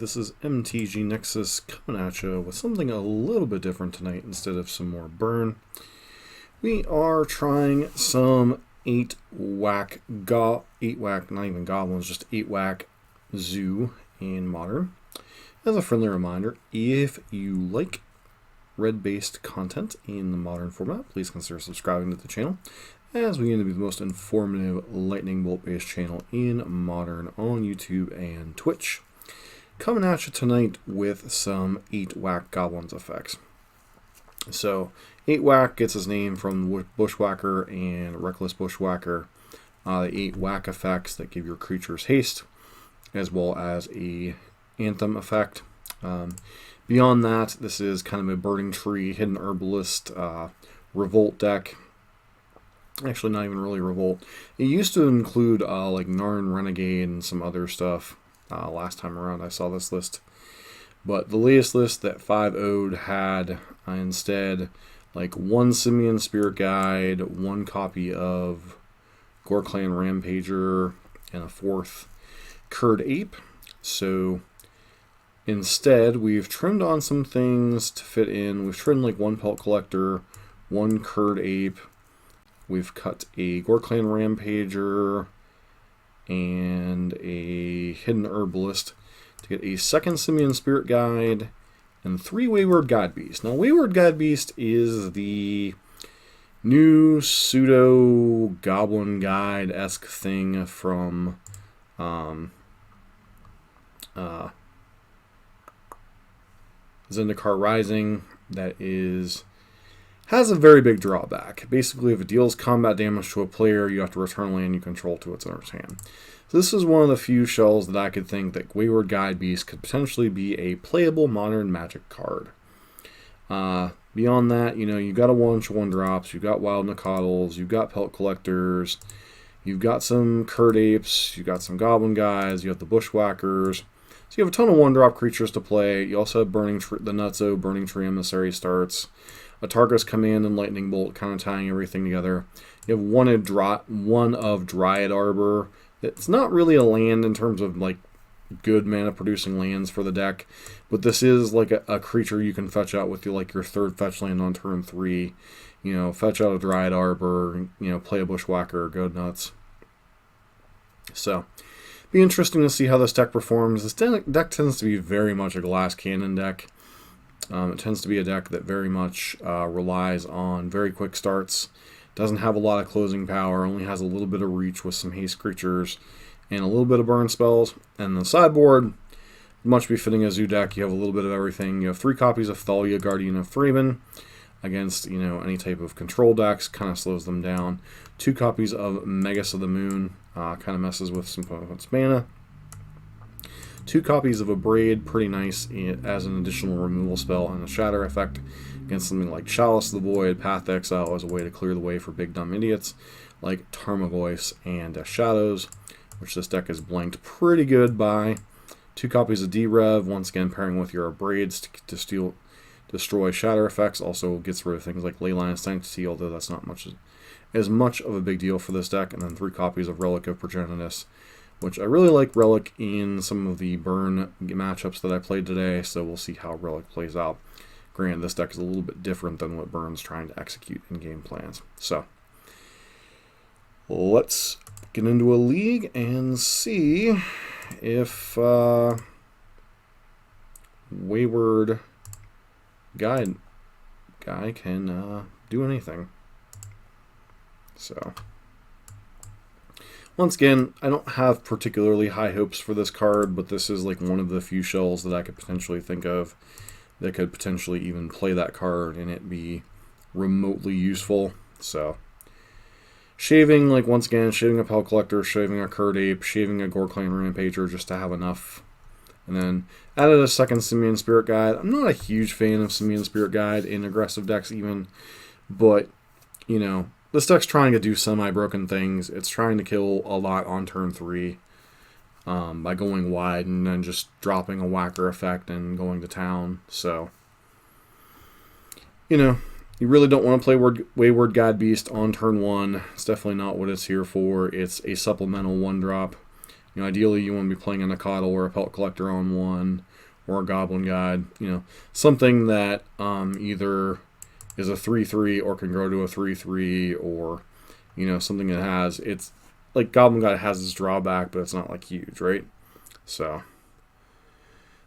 This is MTG Nexus coming at you with something a little bit different tonight instead of some more burn. We are trying some 8-whack, not even goblins, just 8-whack zoo in Modern. As a friendly reminder, if you like red-based content in the Modern format, please consider subscribing to the channel, as we aim to be the most informative lightning bolt-based channel in Modern on YouTube and Twitch. Coming at you tonight with some 8-whack goblins effects. So 8-whack gets its name from Bushwhacker and Reckless Bushwhacker, the 8-whack effects that give your creatures haste, as well as a anthem effect. Beyond that, this is kind of a Burning Tree, Hidden Herbalist, Revolt deck. Actually, not even really Revolt. It used to include like Narn Renegade and some other stuff. Last time around I saw this list. But the latest list that 5-0'd had instead like one Simian Spirit Guide, one copy of Gore Clan Rampager, and a 4th Curd Ape. So instead, we've trimmed on some things to fit in. We've trimmed like one Pelt Collector, one Curd Ape. We've cut a Gore Clan Rampager and a Hidden Herbalist to get a second Simian Spirit Guide and 3 Wayward Godbeast. Now, Wayward Godbeast is the new pseudo Goblin Guide-esque thing from Zendikar Rising that has a very big drawback. Basically, if it deals combat damage to a player, you have to return land you control to its owner's hand. So this is one of the few shells that I could think that Wayward Guidebeast could potentially be a playable Modern Magic card. Beyond that, you've got a bunch of 1-drops, you've got Wild Nacatls, you've got Pelt Collectors, you've got some Curd Apes, you've got some Goblin Guys, you have the Bushwhackers. So you have a ton of 1-drop creatures to play. You also have the Nutso Burning Tree Emissary starts. A Targus Command and Lightning Bolt, kind of tying everything together. You have one of Dryad Arbor. It's not really a land in terms of like good mana producing lands for the deck, but this is like a creature you can fetch out with your 3rd fetch land on turn 3. Fetch out a Dryad Arbor, play a Bushwhacker, go nuts. So, be interesting to see how this deck performs. This deck tends to be very much a glass cannon deck. It tends to be a deck that very much relies on very quick starts. Doesn't have a lot of closing power. Only has a little bit of reach with some haste creatures and a little bit of burn spells. And the sideboard, much befitting a zoo deck, you have a little bit of everything. You have 3 copies of Thalia, Guardian of Freeman, against any type of control decks. Kind of slows them down. 2 copies of Magus of the Moon. Kind of messes with some opponent's mana. 2 copies of a Braid, pretty nice as an additional removal spell and a shatter effect against something like Chalice of the Void, Path Exile as a way to clear the way for big dumb idiots like Tarmogoyf and Shadows, which this deck is blanked pretty good by. 2 copies of D-Rev, once again pairing with your Braids to destroy shatter effects. Also gets rid of things like Leyline Sanctity, although that's not as much of a big deal for this deck. And then 3 copies of Relic of Progenitus, which I really like Relic in some of the burn matchups that I played today, so we'll see how Relic plays out. Granted, this deck is a little bit different than what Burn's trying to execute in game plans. So, let's get into a league and see if Wayward guy can do anything. So, once again, I don't have particularly high hopes for this card, but this is like one of the few shells that I could potentially think of that could potentially even play that card and it be remotely useful. So, shaving, once again, shaving a Pelt Collector, shaving a Curd Ape, shaving a Gore Clan Rampager just to have enough. And then added a second Simian Spirit Guide. I'm not a huge fan of Simian Spirit Guide in aggressive decks even, but, this deck's trying to do semi-broken things. It's trying to kill a lot on turn 3 by going wide and then just dropping a whacker effect and going to town. So, you really don't want to play Wayward Godbeast on turn 1. It's definitely not what it's here for. It's a supplemental 1-drop. Ideally, you want to be playing a Nacatl or a Pelt Collector on 1, or a Goblin Guide. Something that either is a 3/3 or can grow to a 3/3, or something that has it's like Goblin Guide has its drawback, but it's not like huge, right? So at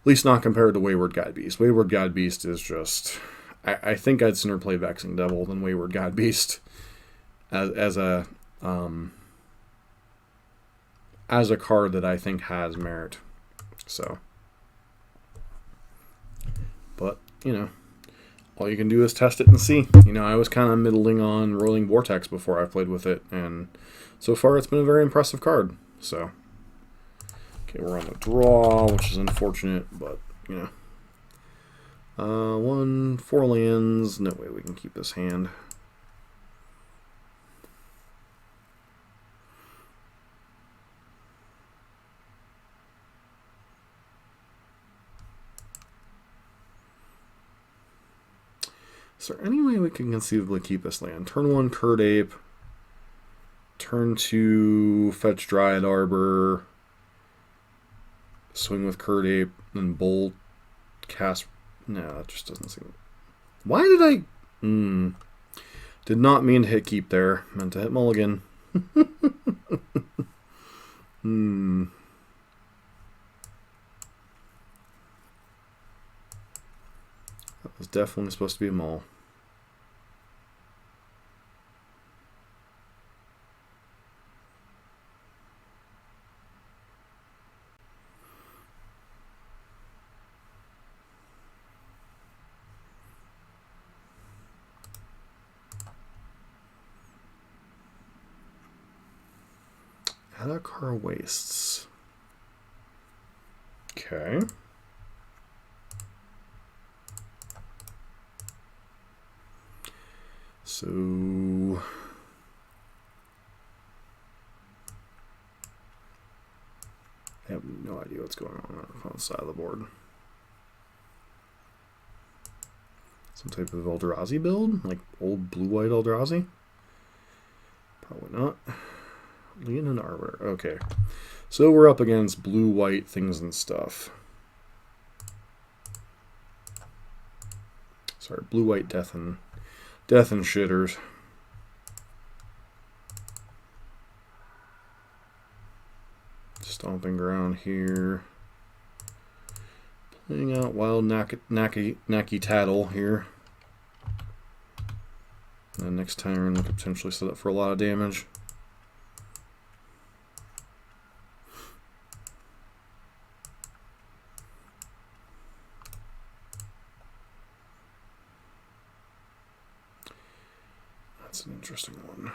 least not compared to Wayward Guide Beast. Wayward Guide Beast is just I think I'd sooner play Vexing Devil than Wayward Guide Beast as a card that I think has merit. So, but all you can do is test it and see. I was kind of middling on Rolling Vortex before I played with it, and so far it's been a very impressive card. So, okay, we're on the draw, which is unfortunate, but 4 lands. No way we can keep this hand. Is there any way we can conceivably keep this land? Turn 1, Curd Ape. Turn 2, fetch Dryad Arbor. Swing with Curd Ape. Then Bolt. Cast. No, that just doesn't seem... Why did I... Did not mean to hit keep there. Meant to hit mulligan. That was definitely supposed to be a mull. Adakar Wastes. Okay. So I have no idea what's going on the side of the board. Some type of Eldrazi build? Like old blue-white Eldrazi? Probably not. Lean and Arbiter. Okay. So we're up against blue-white things and stuff. Sorry, blue-white death and shitters. Stomping ground here. Playing out wild Nacky Tattle here. And next turn we could potentially set up for a lot of damage. That's an interesting one.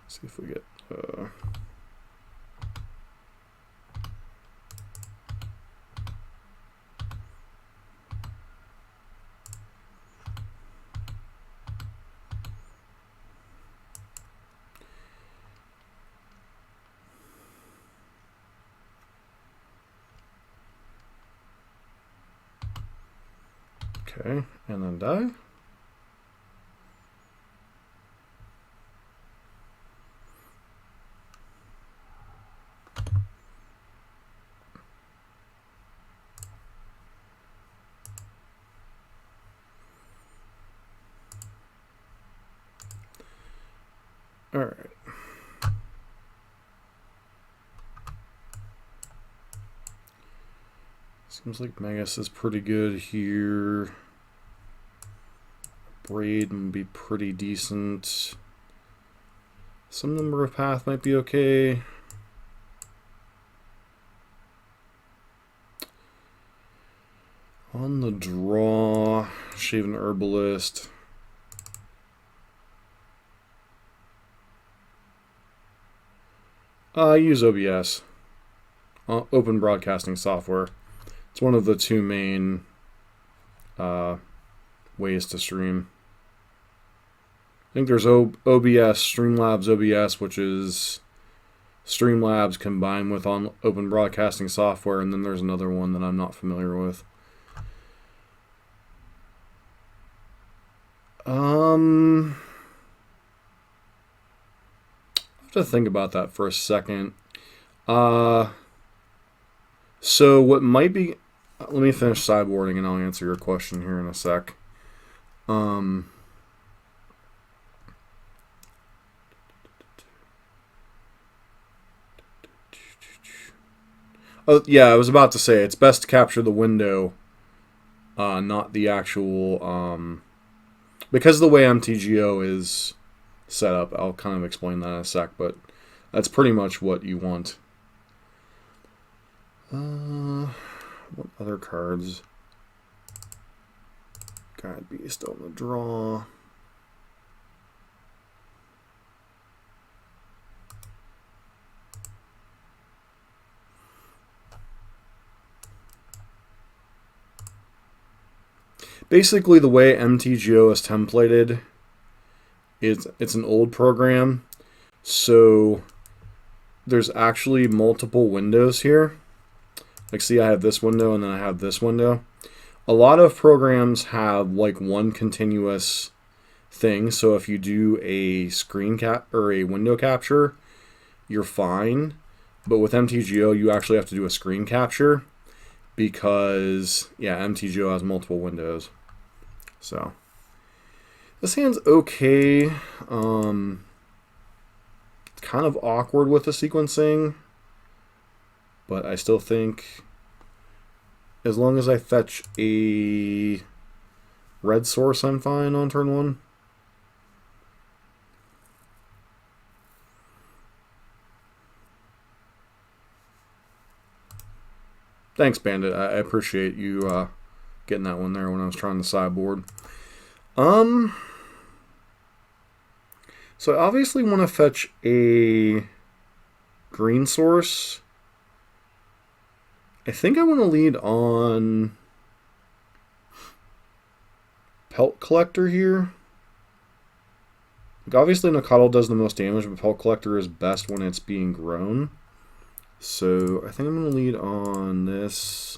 See if we get okay, and then die. All right. Seems like Magus is pretty good here. Braid would be pretty decent. Some number of path might be okay. On the draw, Shaven Herbalist. I use OBS, Open Broadcasting Software. It's one of the two main ways to stream. I think there's OBS, Streamlabs OBS, which is Streamlabs combined with on open broadcasting software, and then there's another one that I'm not familiar with. I have to think about that for a second. So what might be... Let me finish sideboarding and I'll answer your question here in a sec. Oh, yeah, I was about to say, it's best to capture the window, not the actual... because of the way MTGO is set up, I'll kind of explain that in a sec, but that's pretty much what you want. What other cards? Guide Beast on the draw. Basically, the way MTGO is templated, it's an old program, so there's actually multiple windows here. Like, see, I have this window and then I have this window. A lot of programs have like one continuous thing, so if you do a screen cap or a window capture, you're fine. But with MTGO, you actually have to do a screen capture because, yeah, MTGO has multiple windows. So this hand's okay. It's kind of awkward with the sequencing, but I still think as long as I fetch a red source, I'm fine on turn 1. Thanks, Bandit. I appreciate you getting that one there when I was trying to sideboard. So I obviously want to fetch a green source. I think I want to lead on Pelt Collector here. Like, obviously Nacatl does the most damage, but Pelt Collector is best when it's being grown. So I think I'm going to lead on this.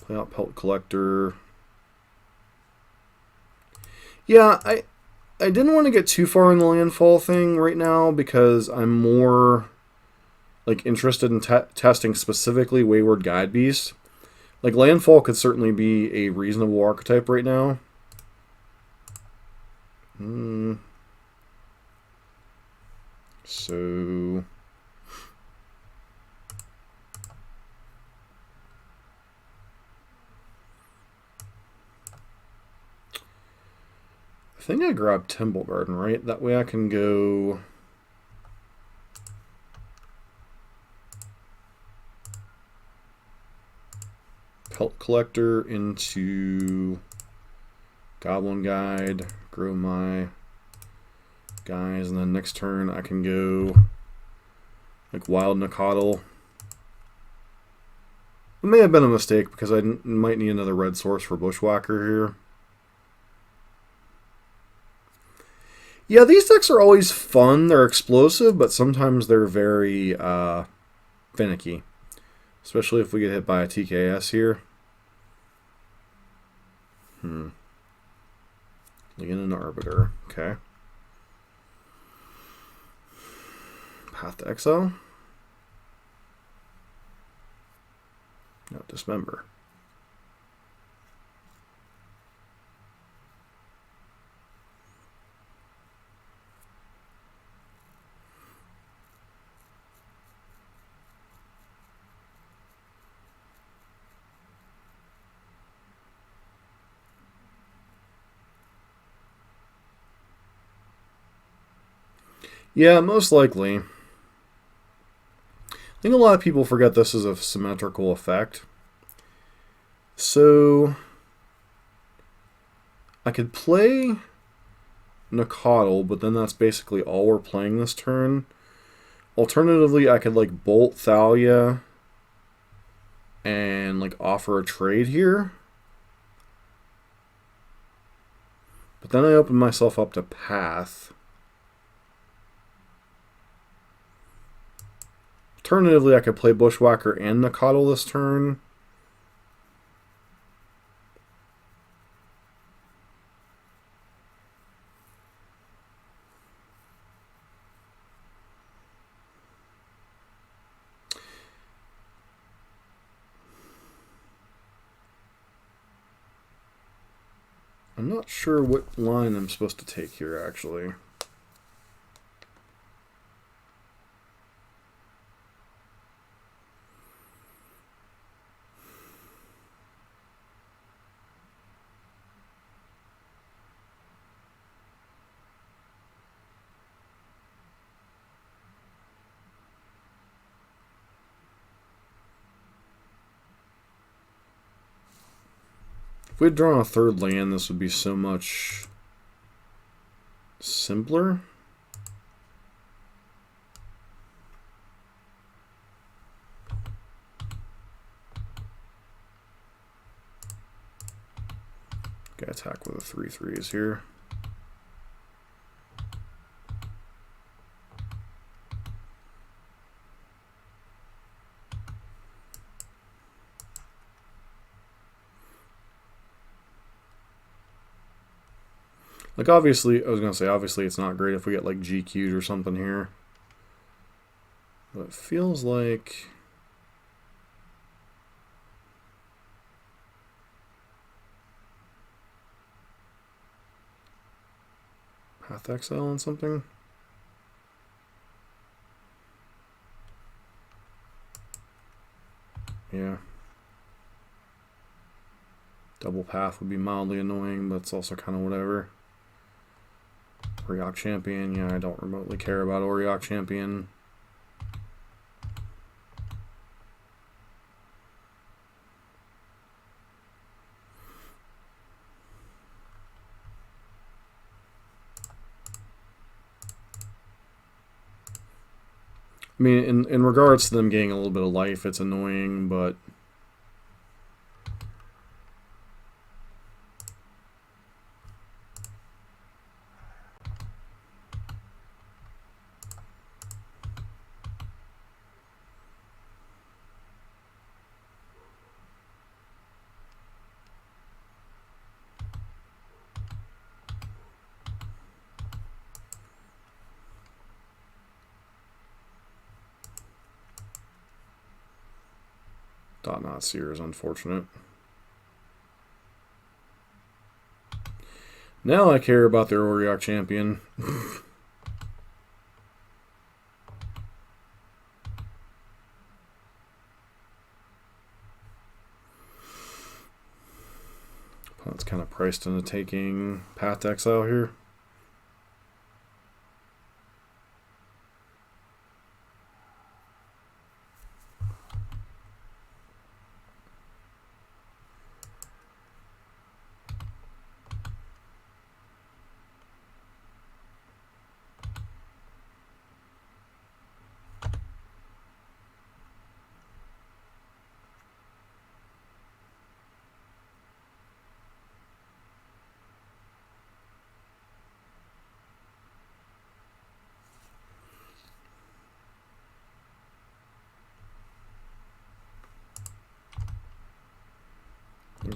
Play out Pelt Collector. Yeah, I didn't want to get too far in the landfall thing right now because I'm more like interested in testing specifically Wayward Guide Beast. Like, landfall could certainly be a reasonable archetype right now. So I think I grabbed Temple Garden, right? That way I can go Pelt Collector into Goblin Guide, grow my guys, and then next turn I can go like Wild Nacatl. It may have been a mistake because I might need another red source for Bushwhacker here. Yeah, these decks are always fun. They're explosive, but sometimes they're very finicky. Especially if we get hit by a TKS here. Lean an Arbiter. Okay. Path to Exile. No, Dismember. Yeah, most likely. I think a lot of people forget this is a symmetrical effect. So I could play Nacatl, but then that's basically all we're playing this turn. Alternatively, I could like Bolt Thalia and like offer a trade here. But then I open myself up to Path. Alternatively, I could play Bushwhacker and Nacatl this turn. I'm not sure what line I'm supposed to take here, actually. If we had drawn a third land, this would be so much simpler. Okay, attack with the 3/3s here. Like, obviously, I was going to say, obviously it's not great if we get, like, GQ'd or something here. But it feels like... Path Exile on something? Yeah. Double Path would be mildly annoying, but it's also kind of whatever. Auriok Champion, yeah, I don't remotely care about Auriok Champion. I mean, in regards to them getting a little bit of life, it's annoying, but... Dot Not Seer is unfortunate. Now I care about their Auriok Champion. Opponent's kind of priced into taking Path Exile here.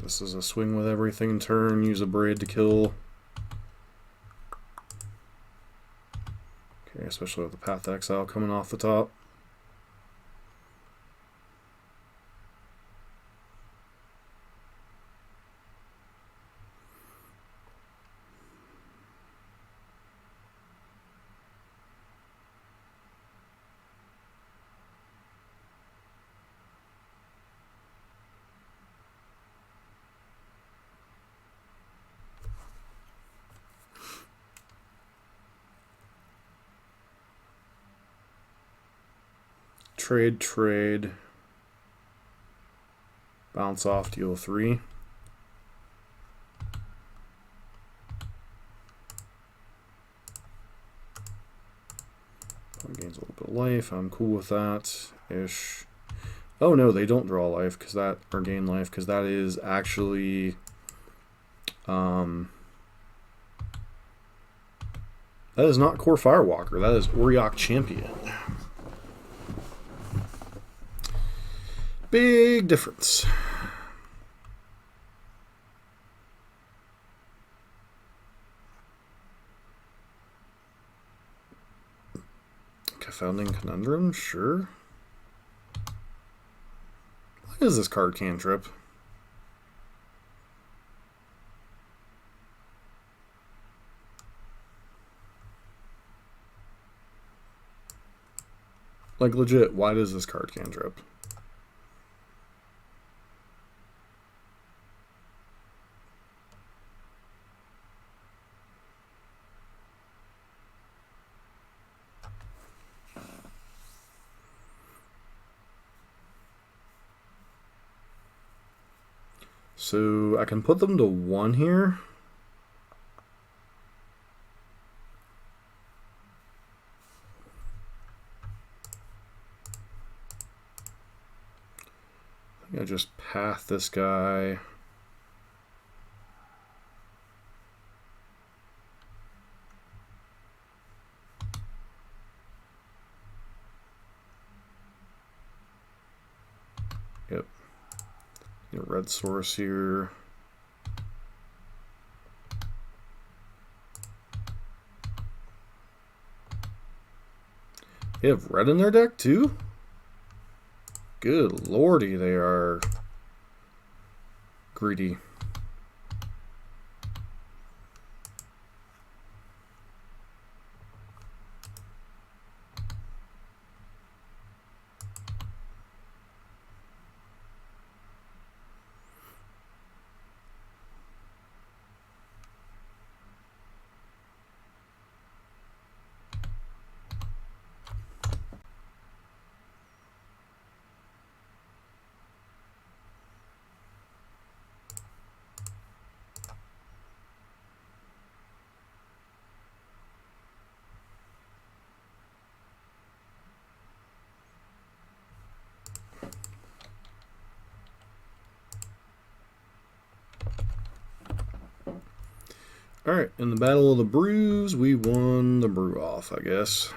This is a swing with everything turn, use a braid to kill. Okay, especially with the Path Exile coming off the top. Trade. Bounce off, deal 3. Gains a little bit of life. I'm cool with that ish. Oh no, they don't draw life because that, or gain life, because that is actually that is not Core Firewalker. That is Auriok Champion. Big difference. Confounding Conundrum, sure. What is this card cantrip? Like, legit, why does this card cantrip? So I can put them to 1 here. I think I just path this guy. Yep. Red source here. They have red in their deck too? Good lordy, they are greedy. Alright, in the Battle of the Brews, we won the brew off, I guess.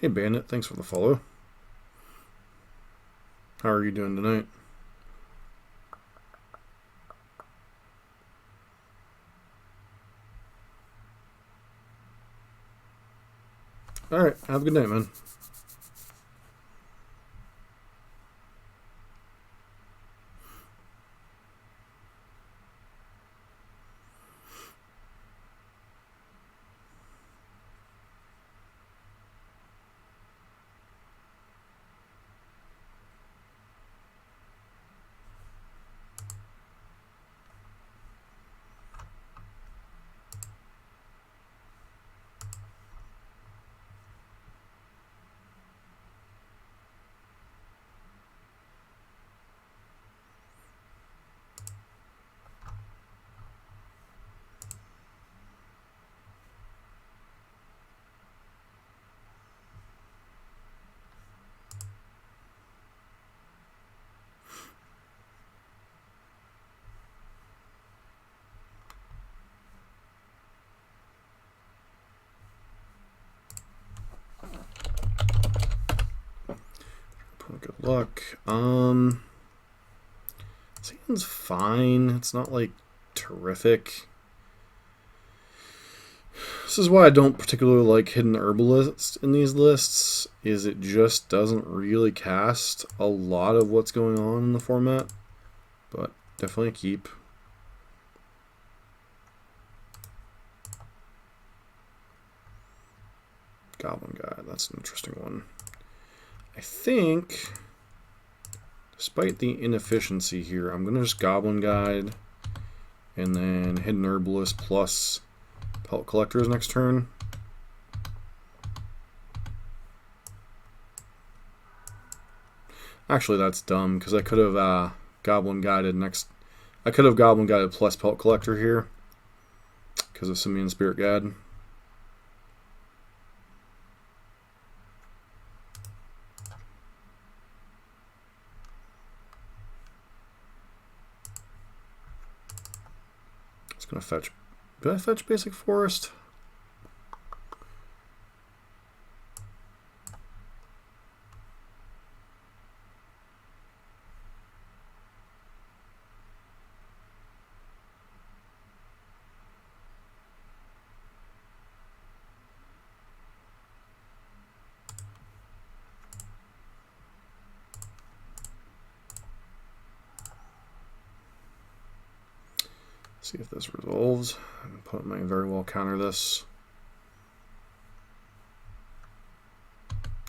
Hey Bandit, thanks for the follow. How are you doing tonight? Alright, have a good night, man. Good luck. Seems fine. It's not like terrific. This is why I don't particularly like Hidden Herbalist in these lists, is it just doesn't really cast a lot of what's going on in the format. But definitely a keep. Goblin Guide, that's an interesting one. I think, despite the inefficiency here, I'm going to just Goblin Guide and then Hidden Herbalist plus Pellet Collectors next turn. Actually, that's dumb because I could have Goblin Guided next. I could have Goblin Guided plus Pellet Collector here because of Simian Spirit Guide. gonna fetch. Did I fetch basic forest? See if this resolves. Opponent might very well counter this.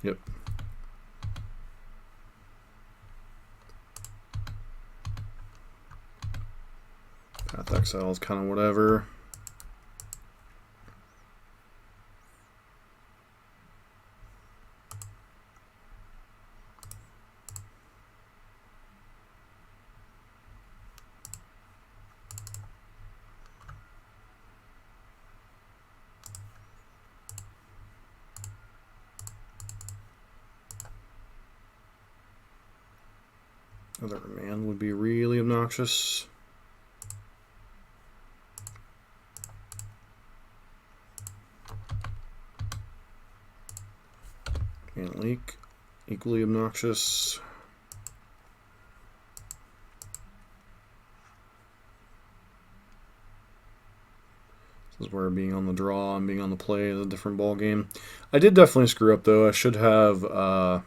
Yep. Path Exile is kind of whatever. Other man would be really obnoxious. And leak, equally obnoxious. This is where being on the draw and being on the play is a different ball game. I did definitely screw up though. I should have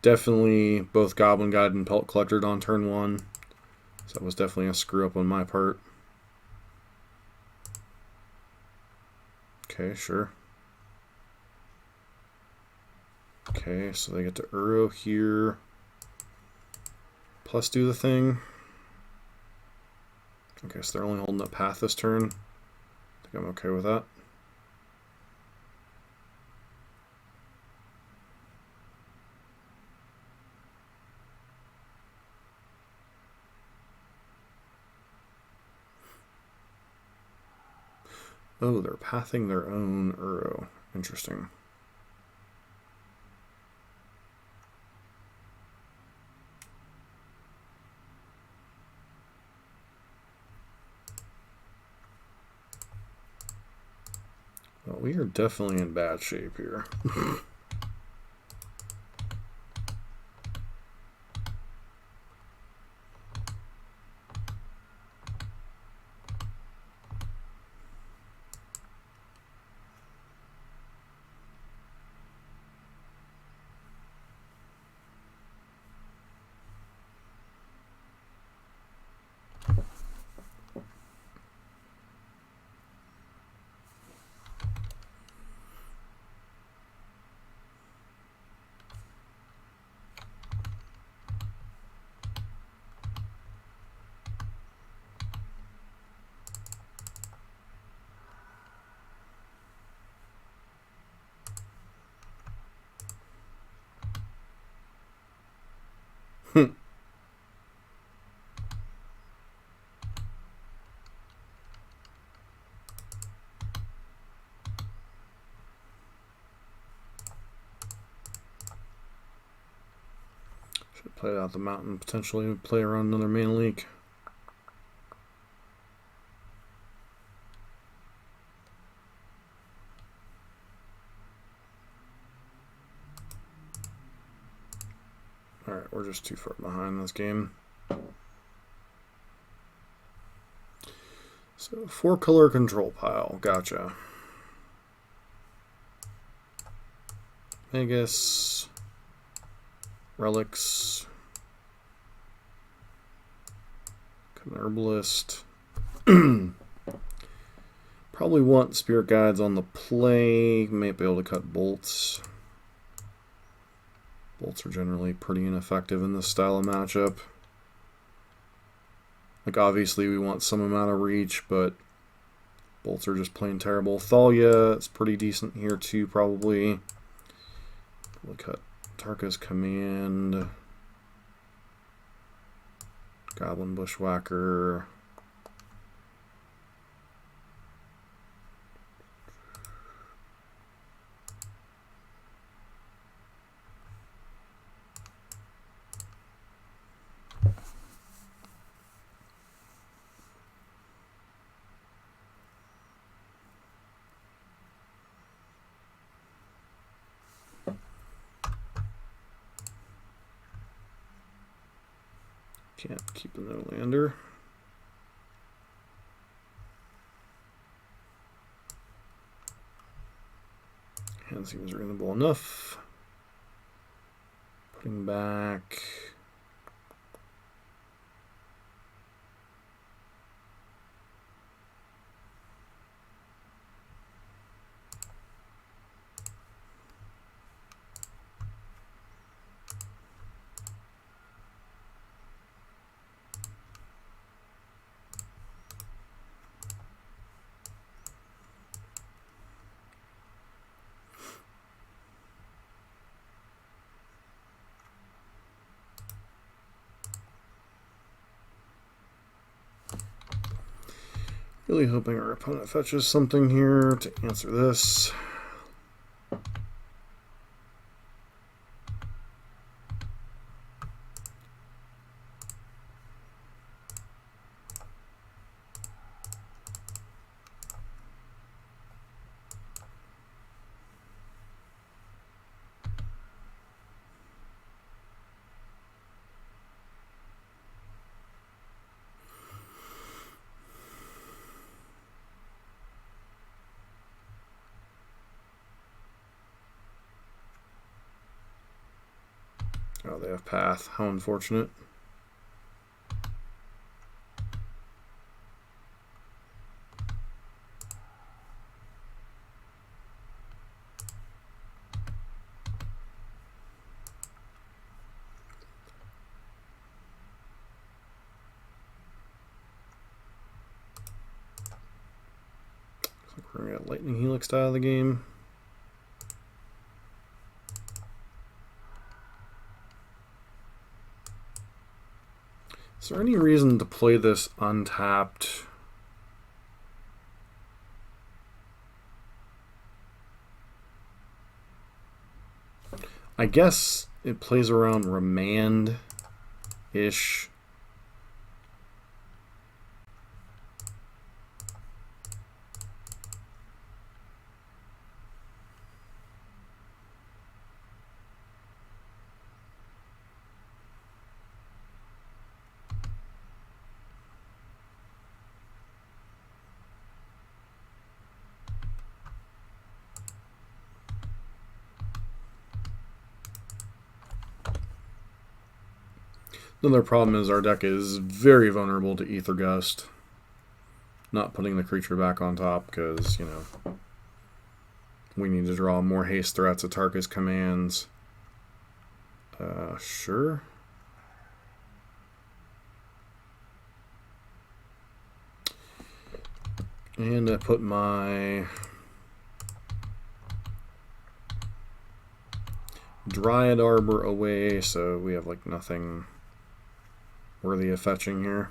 definitely both Goblin Guide and Pelt Collected on turn 1. So that was definitely a screw up on my part. Okay, sure. Okay, so they get to Uro here. Plus do the thing. Okay, so they're only holding up path this turn. I think I'm okay with that. Oh, they're pathing their own Uro. Interesting. Well, we are definitely in bad shape here. Should play out the mountain, potentially play around another mana leak. Alright, we're just too far behind this game. So, 4-color control pile. Gotcha. Vegas. Relics. Herbalist. Probably want Spirit Guides on the play. May be able to cut bolts. Bolts are generally pretty ineffective in this style of matchup. Like, obviously we want some amount of reach, but bolts are just plain terrible. Thalia, it's pretty decent here too, probably. We'll cut Tarka's Command. Goblin Bushwhacker. Can't keep the no lander. Hand seems reasonable enough. Putting back. Really hoping our opponent fetches something here to answer this. Oh, they have path. How unfortunate. We're going to get Lightning Helix out of the game. Is there any reason to play this untapped? I guess it plays around Remand-ish. Another problem is our deck is very vulnerable to Ether Gust. Not putting the creature back on top because, you know, we need to draw more haste threats at Tarka's commands. Sure. And I put my Dryad Arbor away, so we have like nothing worthy of fetching here.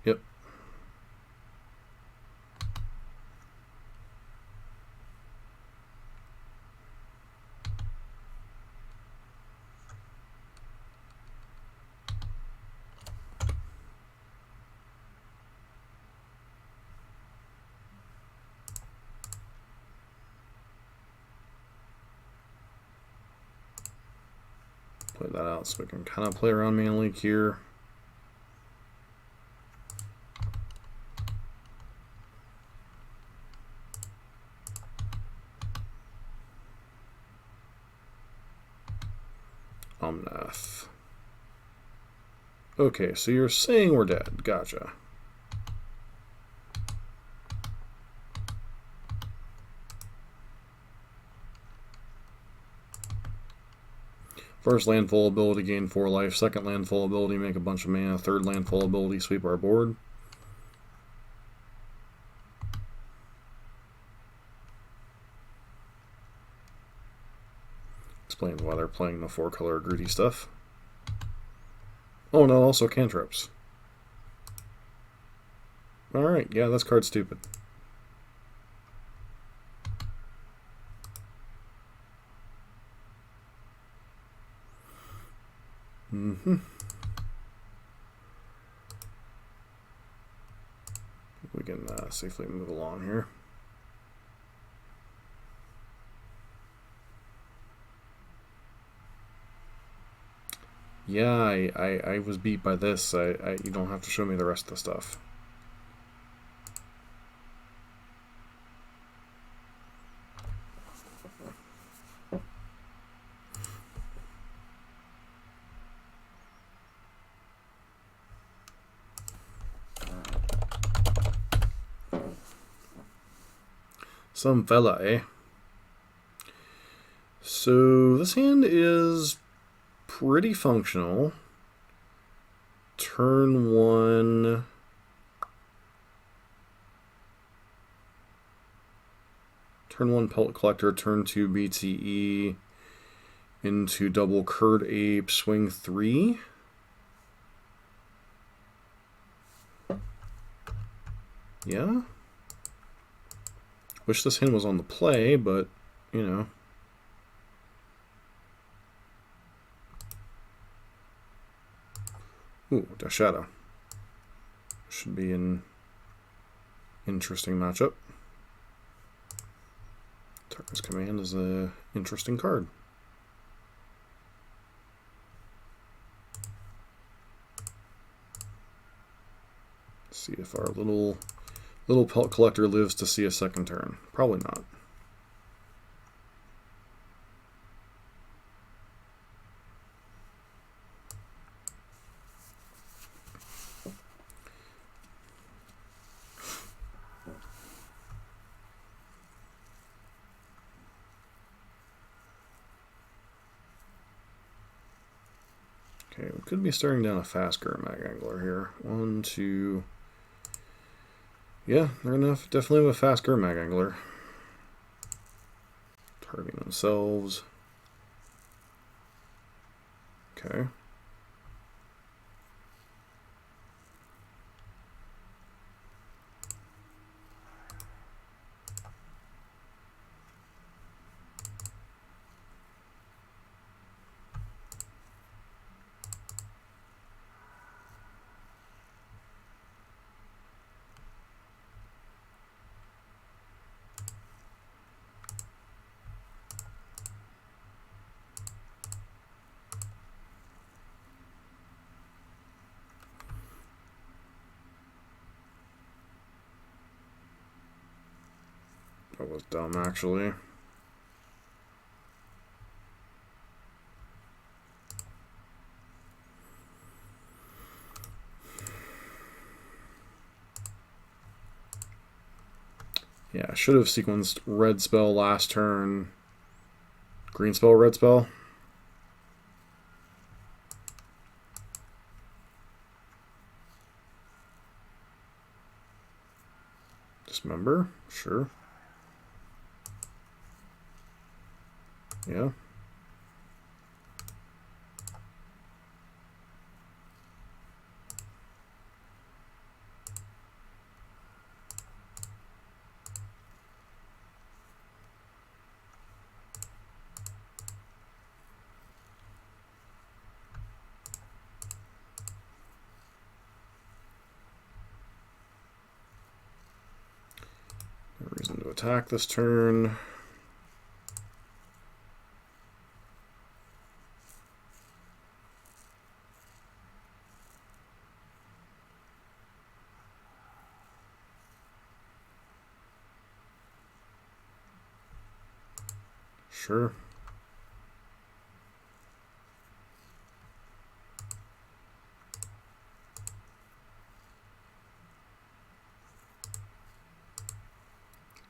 Yep. Play that out so we can kind of play around Mana Leak here. Omnath. Okay, so you're saying we're dead. Gotcha. First landfall ability, gain 4 life. Second landfall ability, make a bunch of mana. Third landfall ability, sweep our board. Explains why they're playing the 4-color greedy stuff. Oh no, also cantrips. Alright, yeah, this card's stupid. We can safely move along here. Yeah, I was beat by this. You don't have to show me the rest of the stuff. Some fella, eh? So this hand is pretty functional. Turn 1. Turn 1 Pellet Collector, turn 2 BTE into double Curd Ape, swing 3. Yeah. Wish this hand was on the play, but, you know. Ooh, Death Shadow. Should be an interesting matchup. Target's Command is an interesting card. Let's see if our little Pellet Collector lives to see a second turn. Probably not. Okay, we could be staring down a faster Mag Angler here. 1, 2... Yeah, they're gonna definitely have a faster Mag Angler. Targeting themselves. Okay. That was dumb, actually. Yeah, I should have sequenced red spell last turn. Green spell, red spell. Dismember, sure. Yeah. No reason to attack this turn. Sure.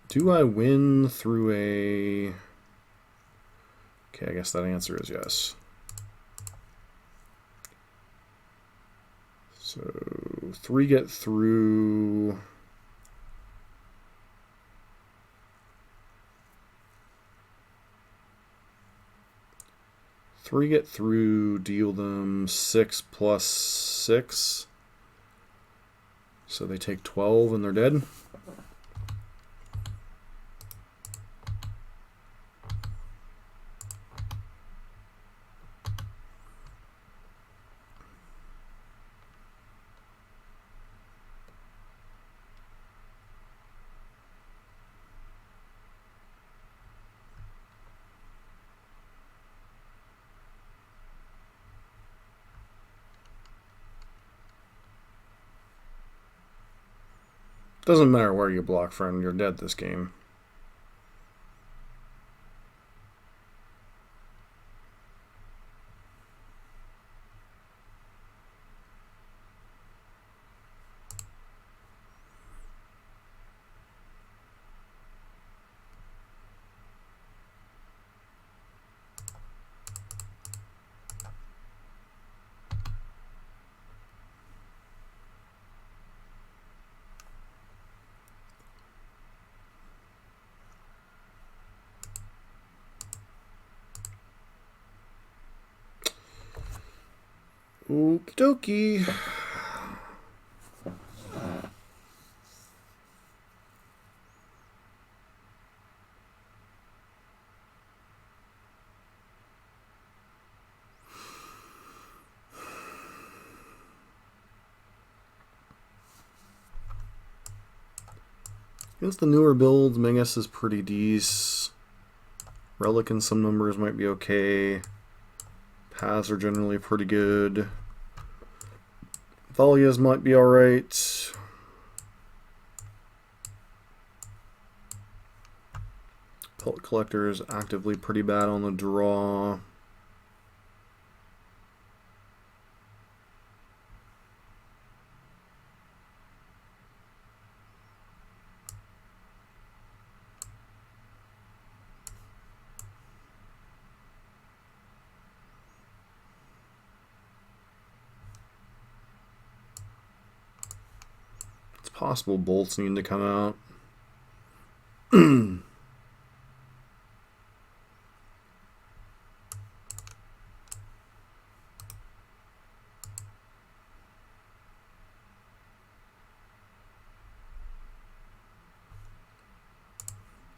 Do I win through a... Okay, I guess that answer is yes. So 3 get through. Three get through, deal them 6 plus 6. So they take 12 and they're dead. Doesn't matter where you block, friend, you're dead this game. Okie dokie. Against the newer builds, Magus is pretty decent. Relic in some numbers might be okay. Paths are generally pretty good. Thalias might be alright. Pellet Collector is actively pretty bad on the draw. Possible bolts need to come out.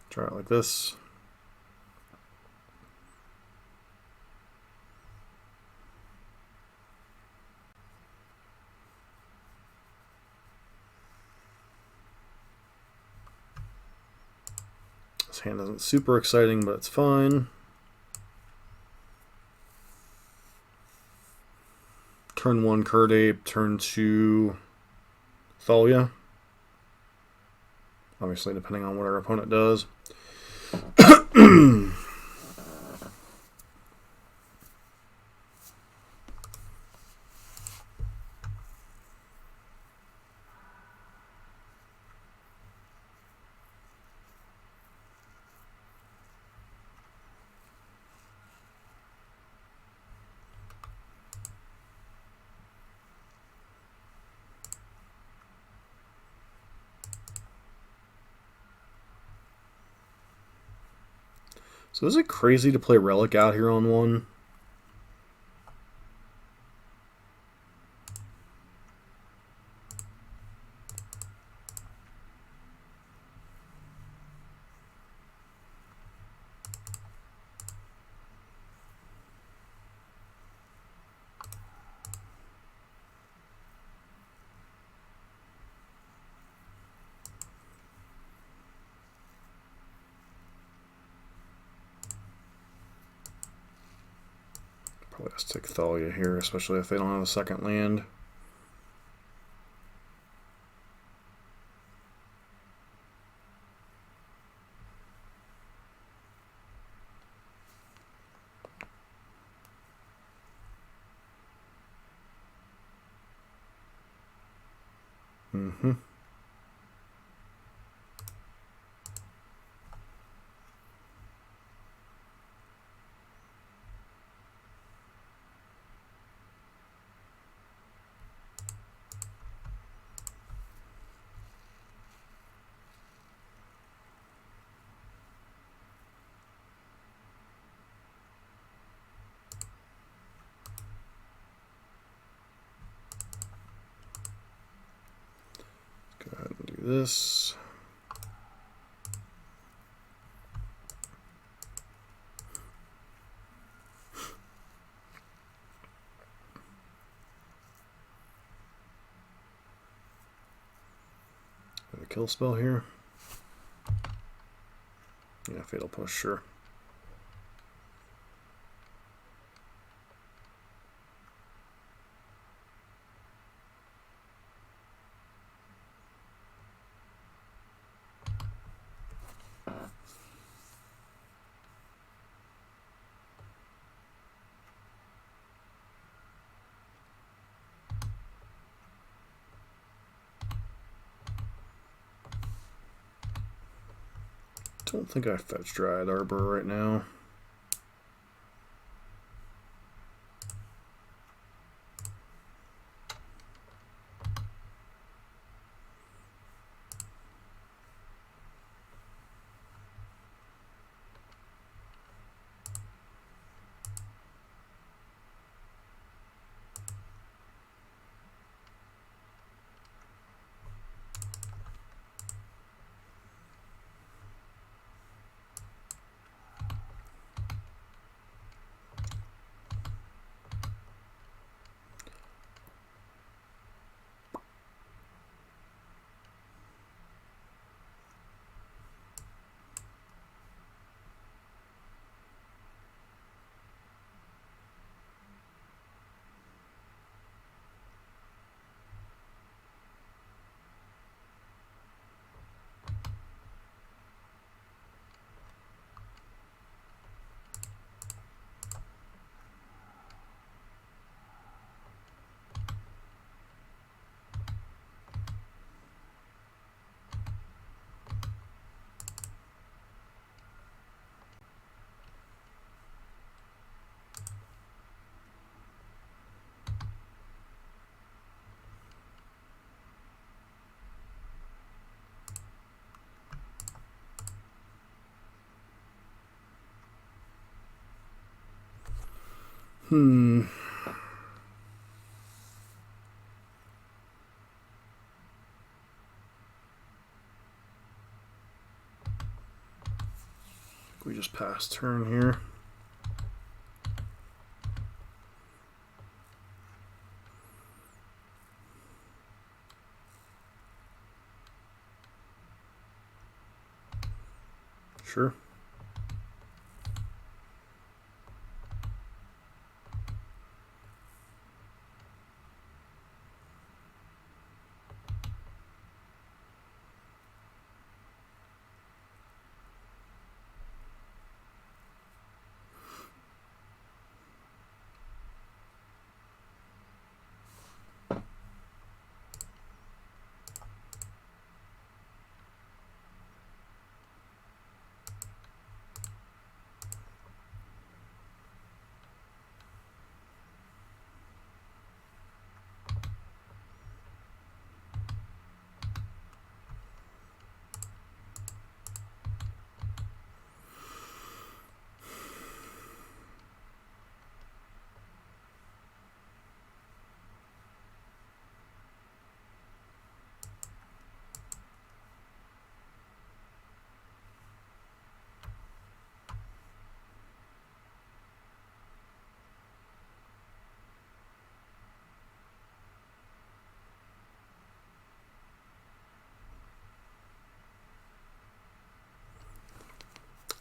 Try it like this. This hand isn't super exciting, but it's fine. Turn 1 Curd Ape, turn 2 Thalia. Obviously, depending on what our opponent does. So is it crazy to play Relic out here on 1? Probably just take Thalia here, especially if they don't have a second land. Mm-hmm. this. A kill spell here. Yeah, fatal push, sure. Don't think I fetch Dryad Arbor right now. We just pass turn here. Sure.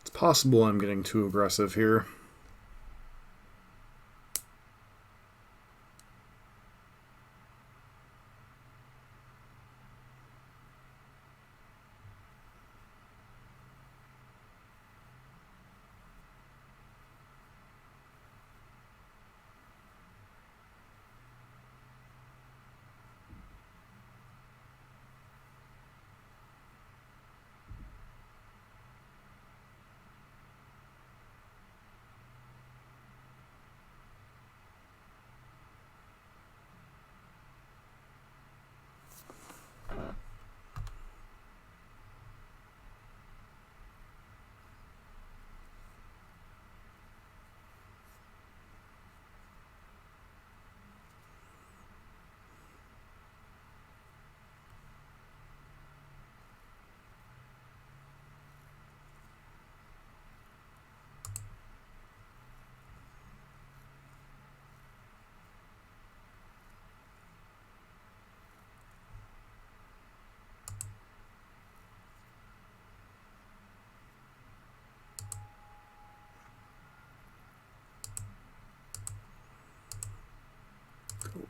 It's possible I'm getting too aggressive here.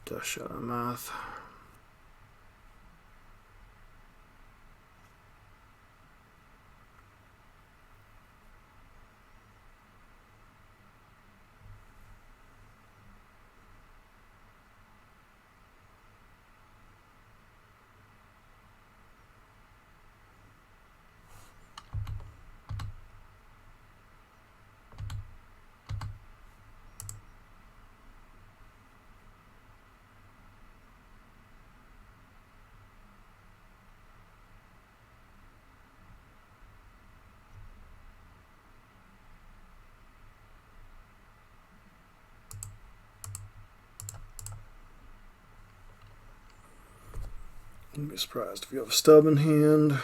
Death Shadow Math. Wouldn't be surprised if you have a stub in hand.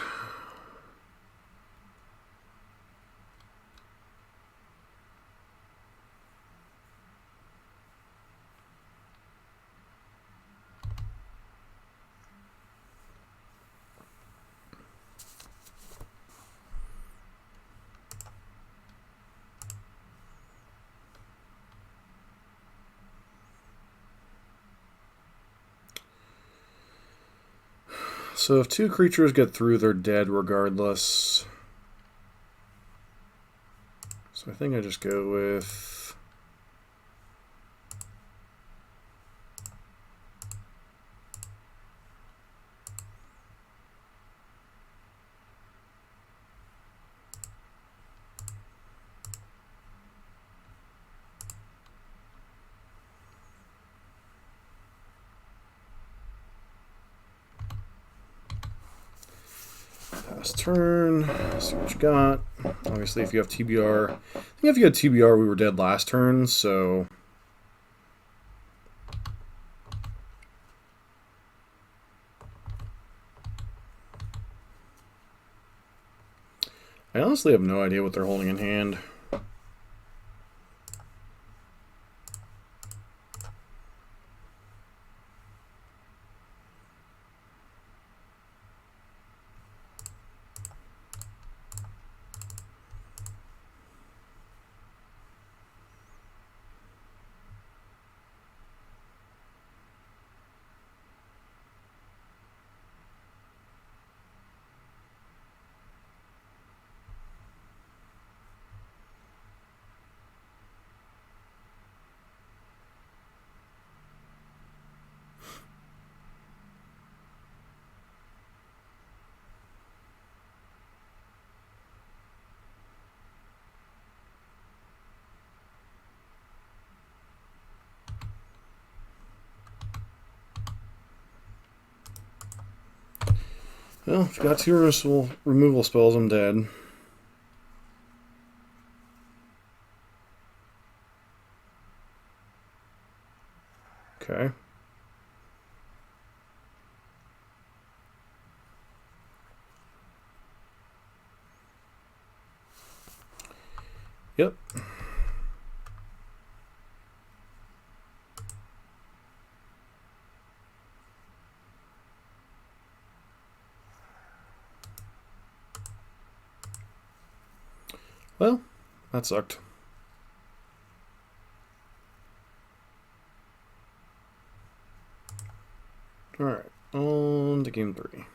So if two creatures get through, they're dead regardless. So I think I just go with... Pass turn, see what you got. Obviously, if you have TBR, I think if you had TBR, we were dead last turn, so. I honestly have no idea what they're holding in hand. Well, if you got two removal spells, I'm dead. Okay. Yep. Well, that sucked. Alright, on to game 3.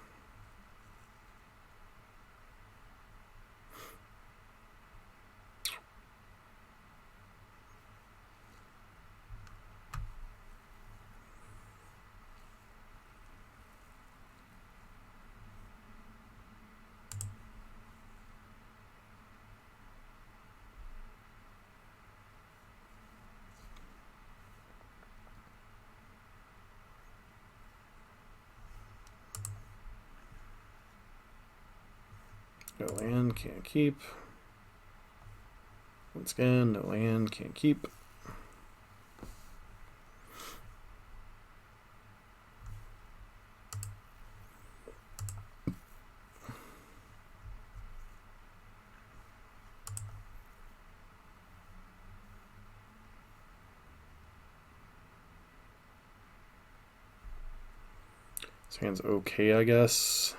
No land, can't keep. Once again, no land, can't keep. This hand's okay, I guess.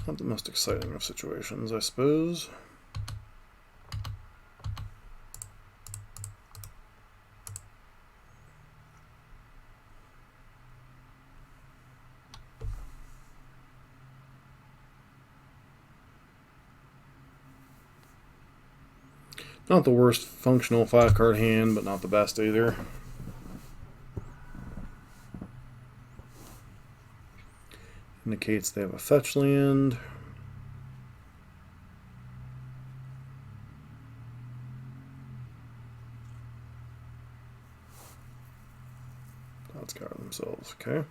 Not the most exciting of situations, I suppose. Not the worst functional 5-card hand, but not the best either. Indicates they have a fetch land. Let's cover themselves, okay.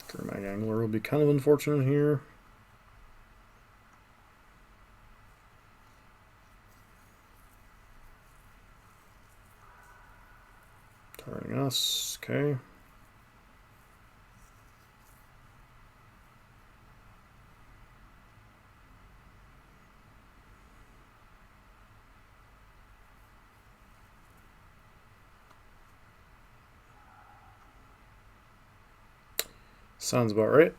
Gurmag Angler will be kind of unfortunate here. Targeting us, okay. Sounds about right.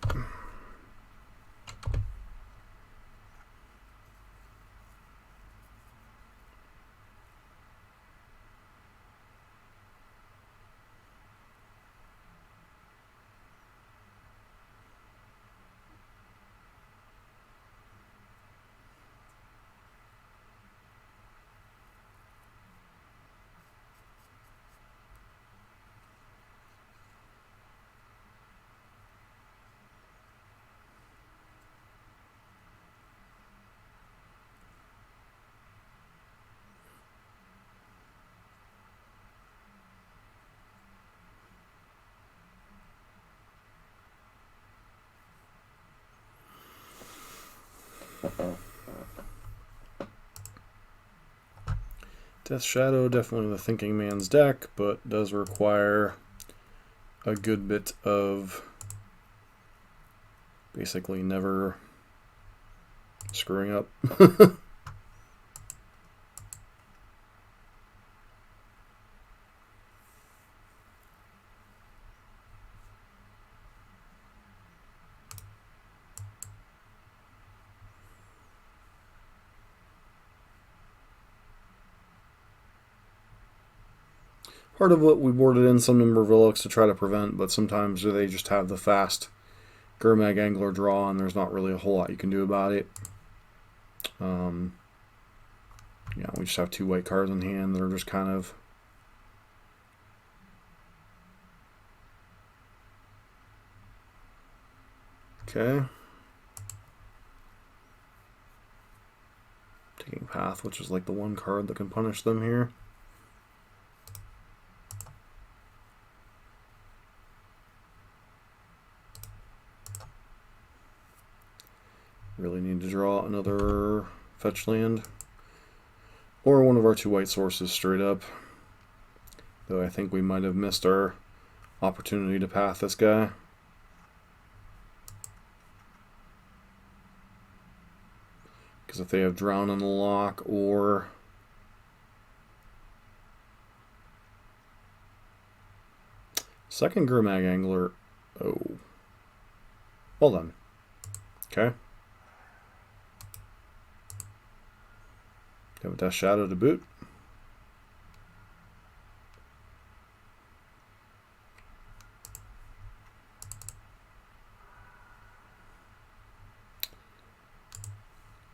Death Shadow, definitely the thinking man's deck, but does require a good bit of basically never screwing up. Part of what we boarded in some number of relics to try to prevent, but sometimes they just have the fast Gurmag Angler draw, and there's not really a whole lot you can do about it. Yeah, we just have 2 white cards in hand that are just kind of okay. Taking Path, which is like the 1 card that can punish them here. Really need to draw another fetch land. Or one of our 2 white sources straight up. Though I think we might have missed our opportunity to path this guy. Because if they have Drown on the lock or second Gurmag Angler. Oh. Well done. Okay. Have a Death Shadow to boot.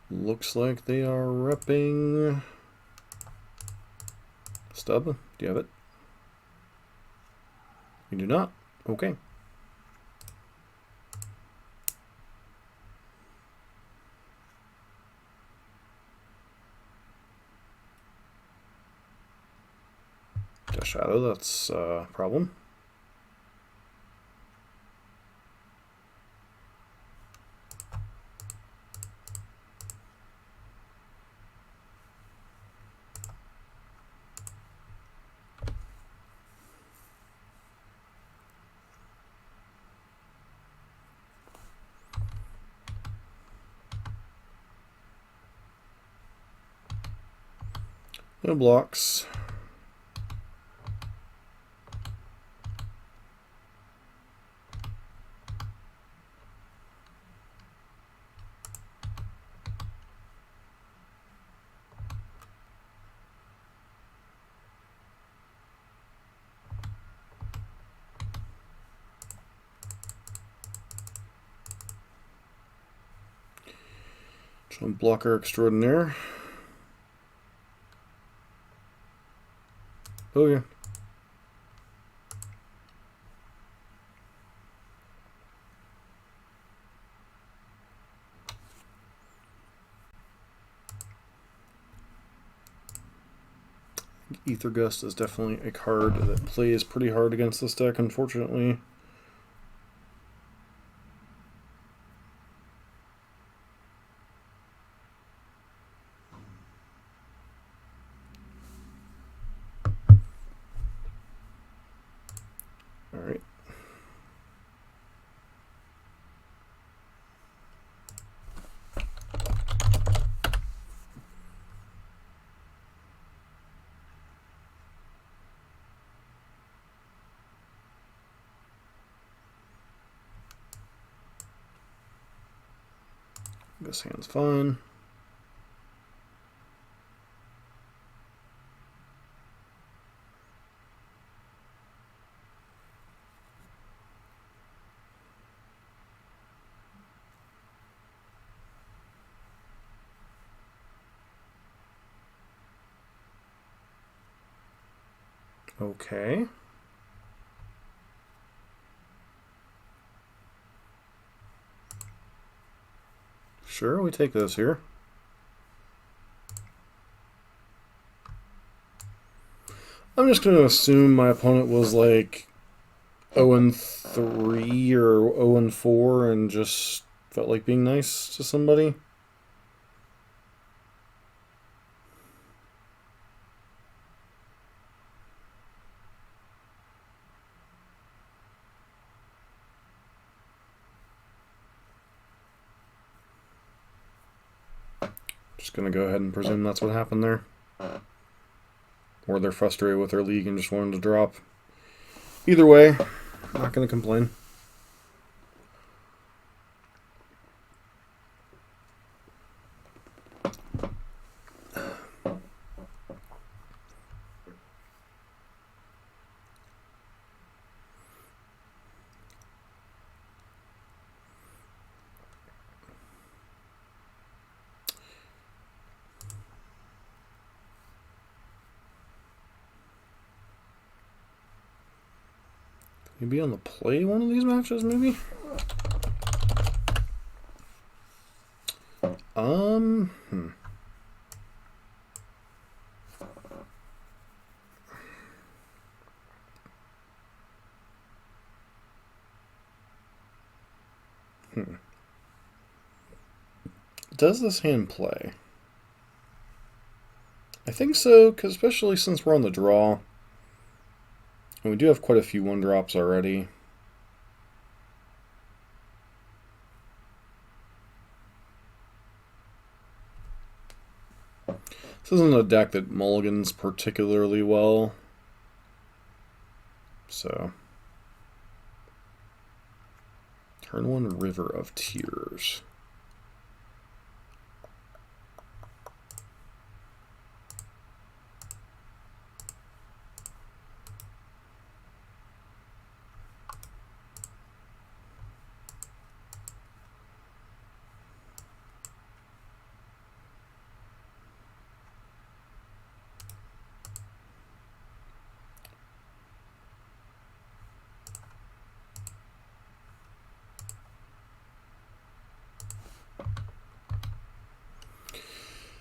Looks like they are repping Stub. Do you have it? You do not? Okay. shadow, that's a problem. No blocks. Blocker extraordinaire. Oh yeah. Ether Gust is definitely a card that plays pretty hard against this deck, unfortunately. Alright. This hand's fine. Okay. Sure, we take this here. I'm just going to assume my opponent was like 0-3 or 0-4 and just felt like being nice to somebody. Just going to go ahead and presume that's what happened there. Or they're frustrated with their league and just wanted to drop. Either way, not going to complain. Maybe on the play one of these matches, maybe? Does this hand play? I think so, because especially since we're on the draw, and we do have quite a few 1-drops already. This isn't a deck that mulligans particularly well. So, turn 1 River of Tears.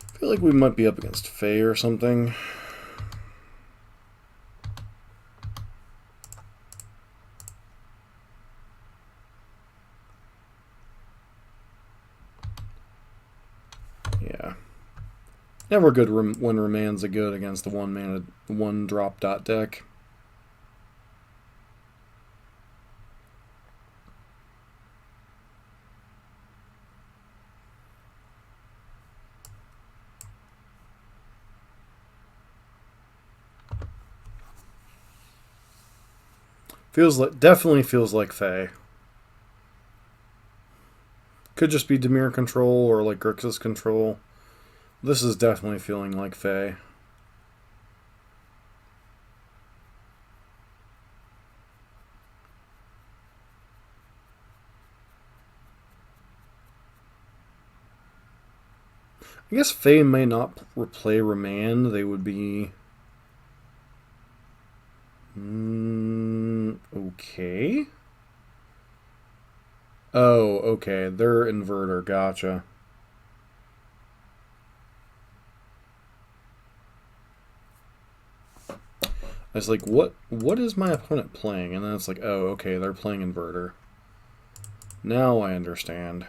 I feel like we might be up against Faye or something. Never good when Remain's a good against the one drop dot deck. Definitely feels like Fae. Could just be Dimir control or like Grixis control. This is definitely feeling like Fae. I guess Fae may not replay Remand. They would be... okay. Oh, okay. They're Inverter. Gotcha. I was like, what is my opponent playing? And then it's like, oh, okay, they're playing Inverter. Now I understand.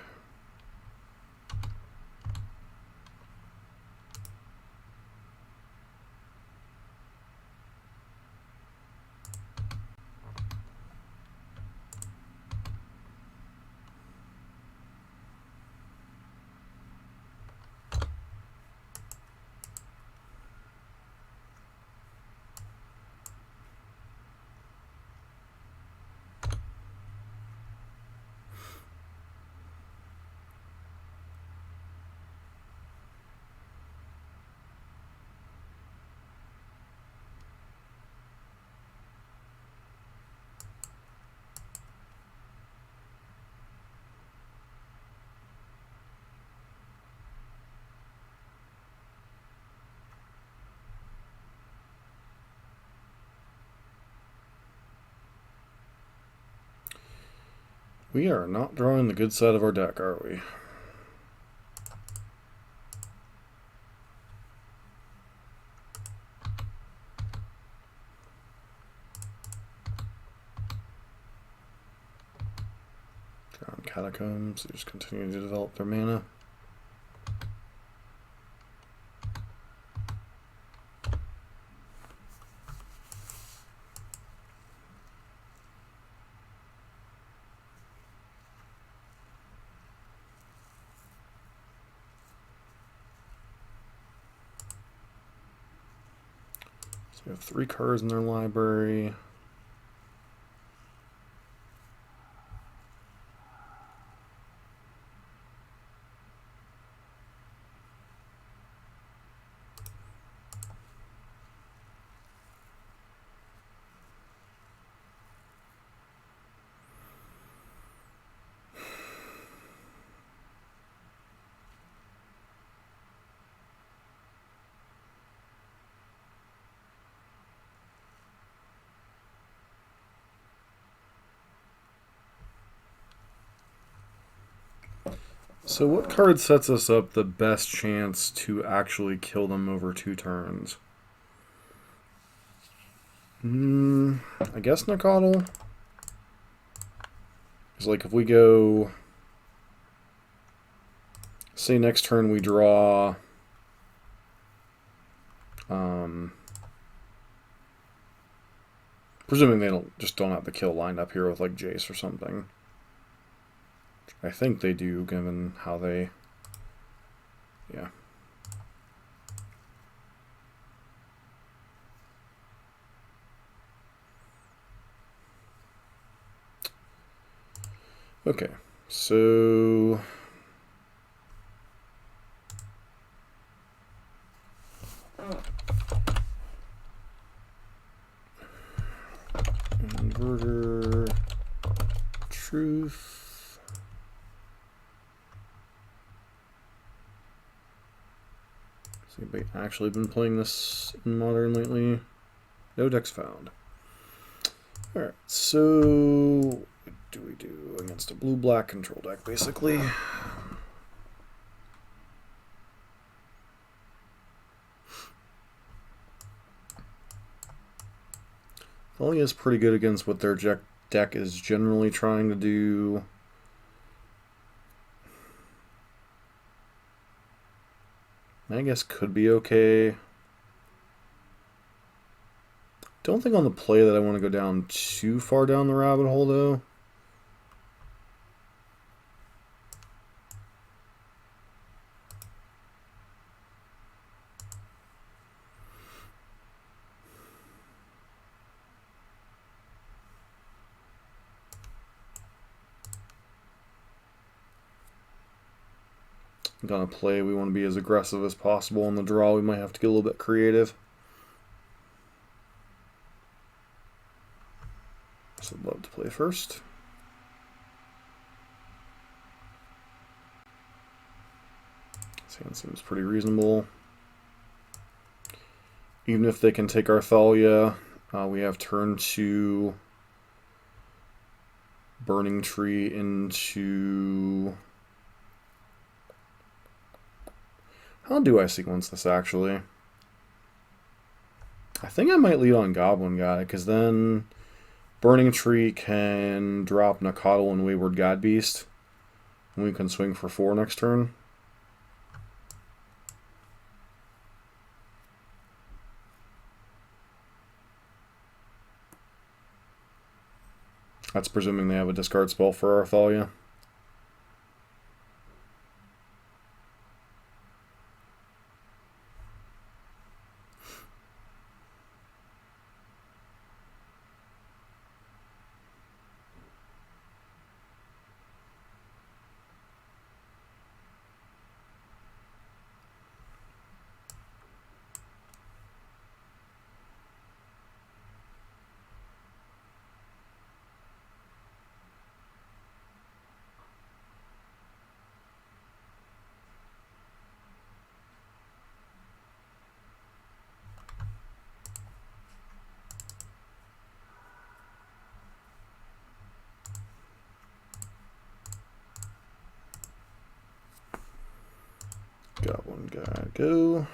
We are not drawing the good side of our deck, are we? Drawing Catacombs, they just continue to develop their mana. We have 3 cards in their library. So what card sets us up the best chance to actually kill them over 2 turns? I guess Nacatl. It's like if we go... say next turn we draw... presuming they don't have the kill lined up here with like Jace or something. I think they do, given how they... yeah. Okay, so... Inverter... Truth... Has anybody actually been playing this in Modern lately? No decks found. Alright, so what do we do against a blue-black control deck, basically? Volley is pretty good against what their deck is generally trying to do. I guess could be okay. Don't think on the play that I want to go down too far down the rabbit hole, though. Gonna play, we want to be as aggressive as possible on the draw. We might have to get a little bit creative. So I'd love to play first. This hand seems pretty reasonable. Even if they can take our Thalia, we have turn 2 Burning Tree into... How do I sequence this, actually? I think I might lead on Goblin Guy, because then Burning Tree can drop Nakatl and Wayward God Beast, and we can swing for 4 next turn. That's presuming they have a discard spell for our Thalia. Goblin Guy, go.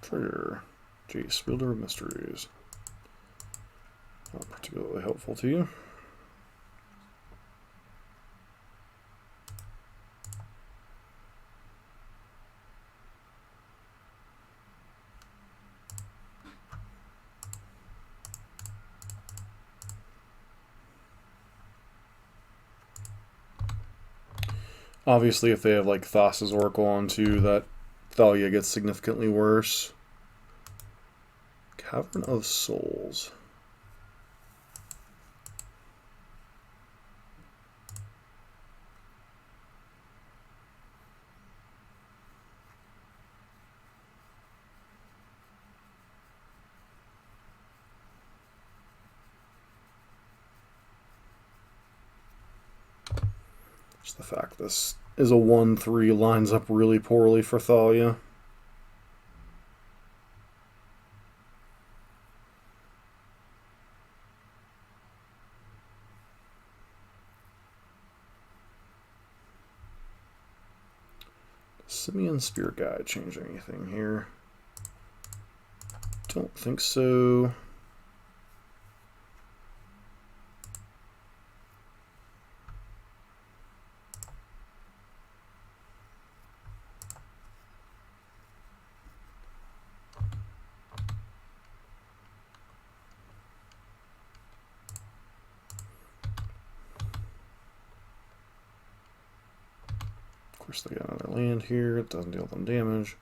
Trigger. Jace, Wielder of Mysteries. Not particularly helpful to you. Obviously, if they have like Thassa's Oracle on too, that Thalia gets significantly worse. Cavern of Souls. Just the fact this is a 1/3 lines up really poorly for Thalia. Simeon Spirit Guide change anything here? Don't think so. Of course, they got another land here. It doesn't deal them damage.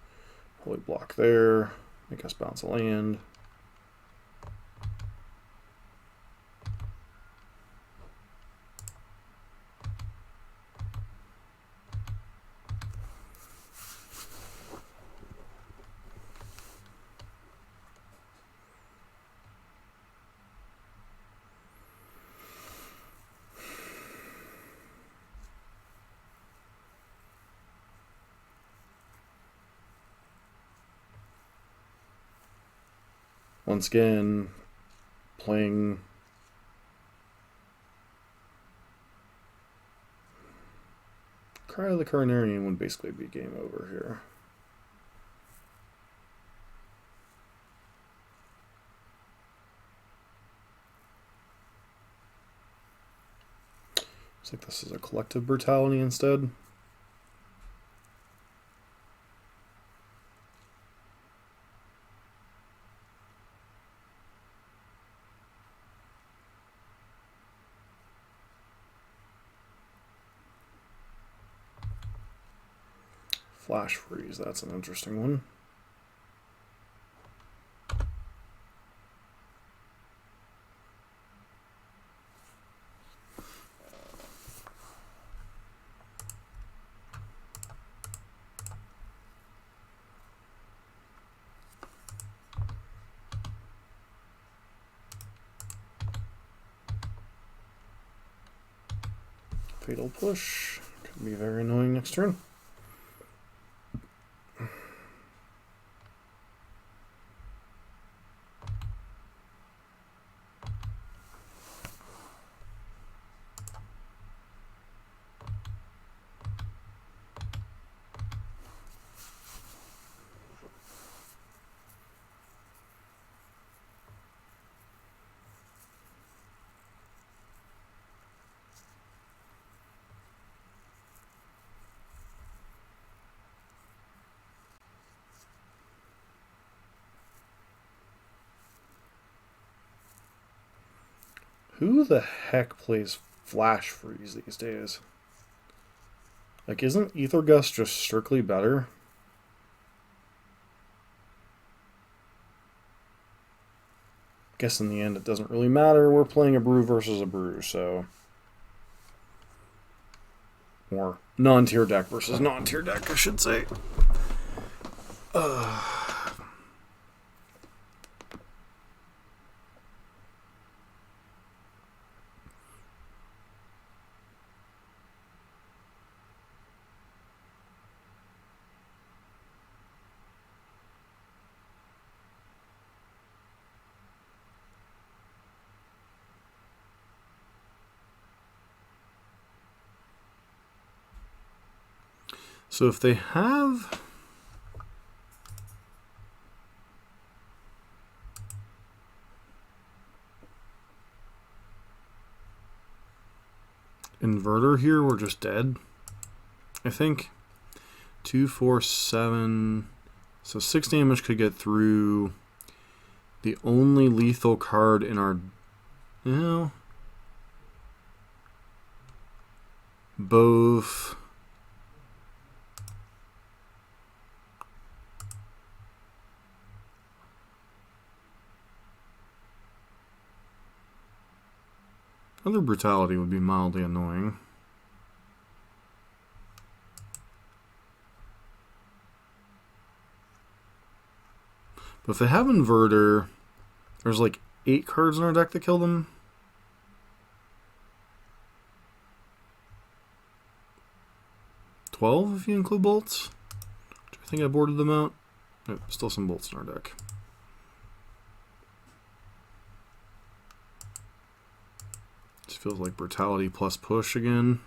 Holy block there. Make us bounce a land. Once again, playing Cry of the Carnarian would basically be game over here. Looks like this is a Collective Brutality instead. Flash freeze, that's an interesting one. Fatal push. Could be very annoying next turn. Who the heck plays Flash Freeze these days? Like, isn't Ether Gust just strictly better? Guess in the end it doesn't really matter. We're playing a brew versus a brew, so... Or non-tier deck versus non-tier deck, I should say. So if they have... Inverter here, we're just dead, I think. 2, 4, 7... So 6 damage could get through. The only lethal card in our... You know... Both... Other brutality would be mildly annoying. But if they have Inverter, there's like 8 cards in our deck that kill them. $12 if you include bolts. I think I boarded them out. Yep, still some bolts in our deck. Just feels like brutality plus push again.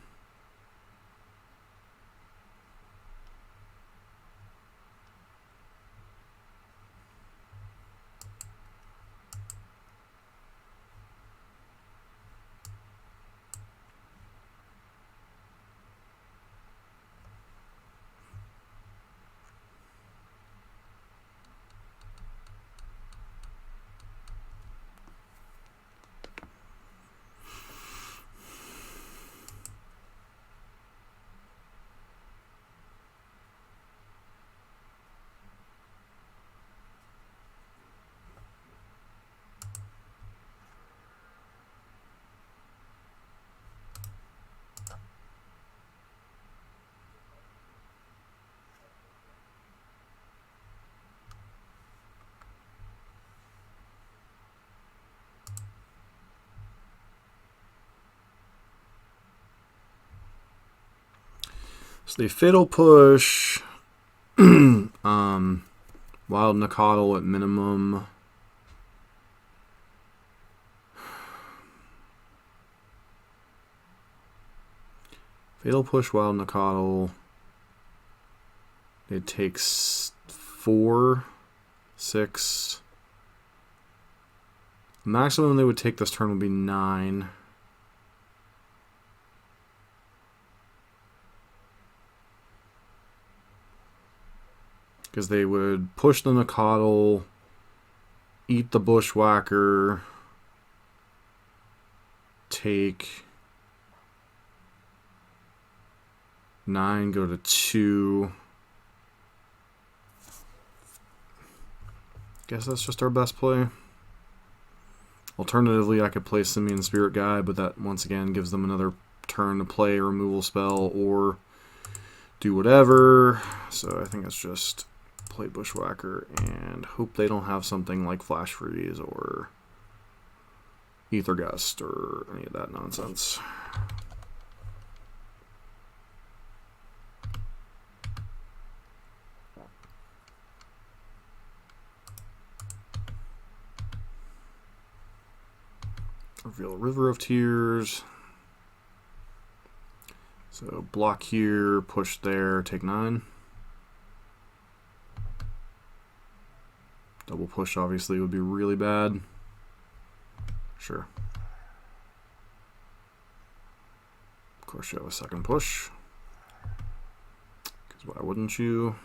So they fatal push, wild Nakatl at minimum. Fatal push, wild Nakatl. It takes 4, 6. Maximum they would take this turn would be 9. Because they would push the Nakatl, eat the Bushwhacker, take 9, go to 2. Guess that's just our best play. Alternatively, I could play Simian Spirit Guide, but that once again gives them another turn to play a removal spell or do whatever. So I think it's just play Bushwhacker and hope they don't have something like Flash Freeze or Ether Gust or any of that nonsense. Reveal River of Tears. So block here, push there, take 9. Double push obviously would be really bad. Sure. Of course you have a second push. Because why wouldn't you?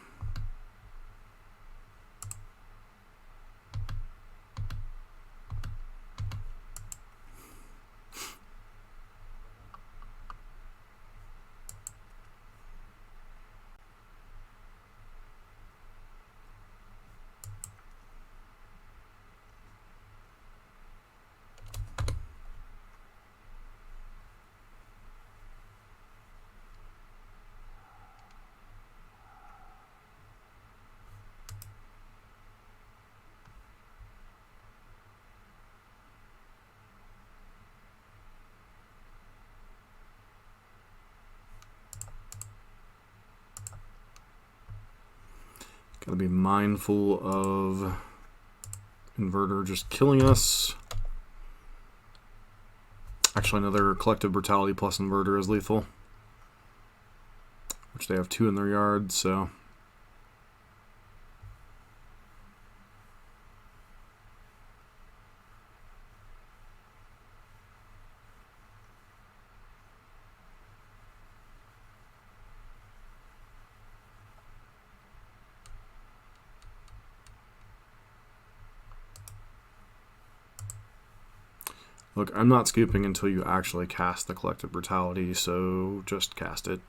Gotta be mindful of Inverter just killing us. Actually, another Collective Brutality plus Inverter is lethal, which they have 2 in their yard, so. Look, I'm not scooping until you actually cast the Collective Brutality, so just cast it.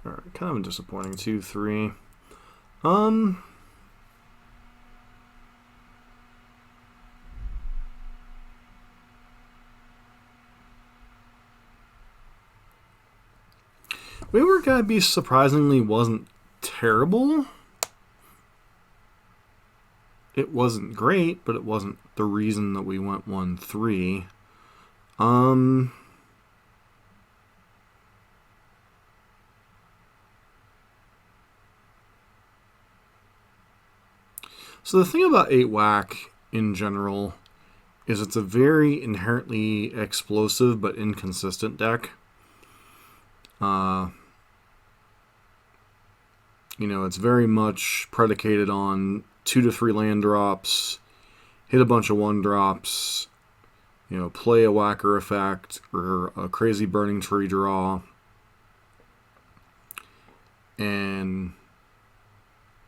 Alright, kind of disappointing. 2-3. Wayward Guide Beast surprisingly wasn't terrible. It wasn't great, but it wasn't the reason that we went 1-3. So the thing about 8-Whack in general is it's a very inherently explosive but inconsistent deck. You know, it's very much predicated on 2 to 3 land drops, hit a bunch of 1-drops, you know, play a whacker effect or a crazy burning tree draw. And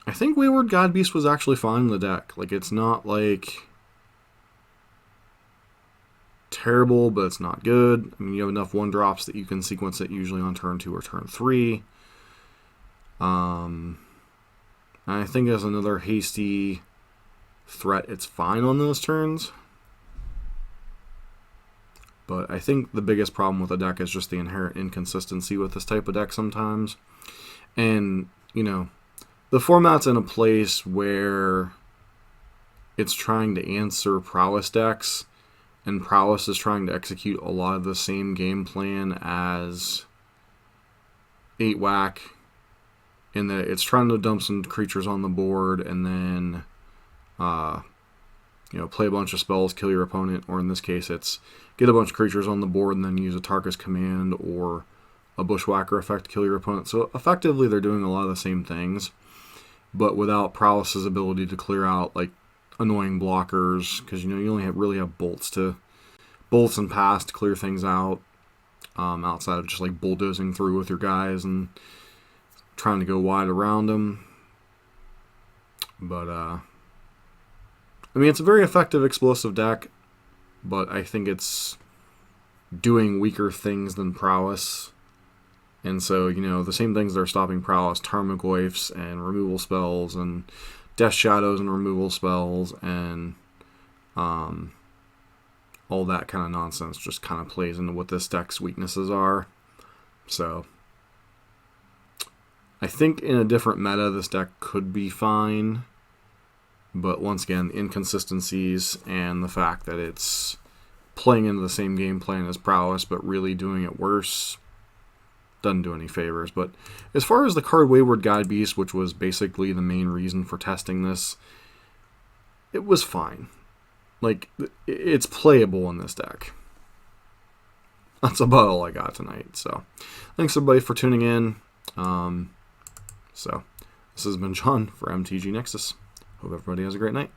I think Wayward God Beast was actually fine in the deck. Like, it's not like terrible, but it's not good. I mean, you have enough 1-drops that you can sequence it usually on turn 2 or turn 3. I think as another hasty threat, it's fine on those turns. But I think the biggest problem with the deck is just the inherent inconsistency with this type of deck sometimes. And, you know, the format's in a place where it's trying to answer prowess decks, and prowess is trying to execute a lot of the same game plan as 8-whack, in that it's trying to dump some creatures on the board and then play a bunch of spells, kill your opponent, or in this case it's get a bunch of creatures on the board and then use a Tarkus command or a Bushwhacker effect to kill your opponent. So effectively they're doing a lot of the same things, but without Prowess's ability to clear out like annoying blockers, because you only really have bolts and pass to clear things out, outside of just like bulldozing through with your guys and trying to go wide around them. But it's a very effective explosive deck, but I think it's doing weaker things than Prowess. And so, the same things that are stopping Prowess, Tarmogoyfs and removal spells and Death Shadows and removal spells and all that kind of nonsense just kind of plays into what this deck's weaknesses are. So I think in a different meta, this deck could be fine. But once again, the inconsistencies and the fact that it's playing into the same game plan as Prowess, but really doing it worse, doesn't do any favors. But as far as the card Wayward Guide Beast, which was basically the main reason for testing this, it was fine. Like, it's playable in this deck. That's about all I got tonight. So, thanks everybody for tuning in. So, this has been John for MTG Nexus. Hope everybody has a great night.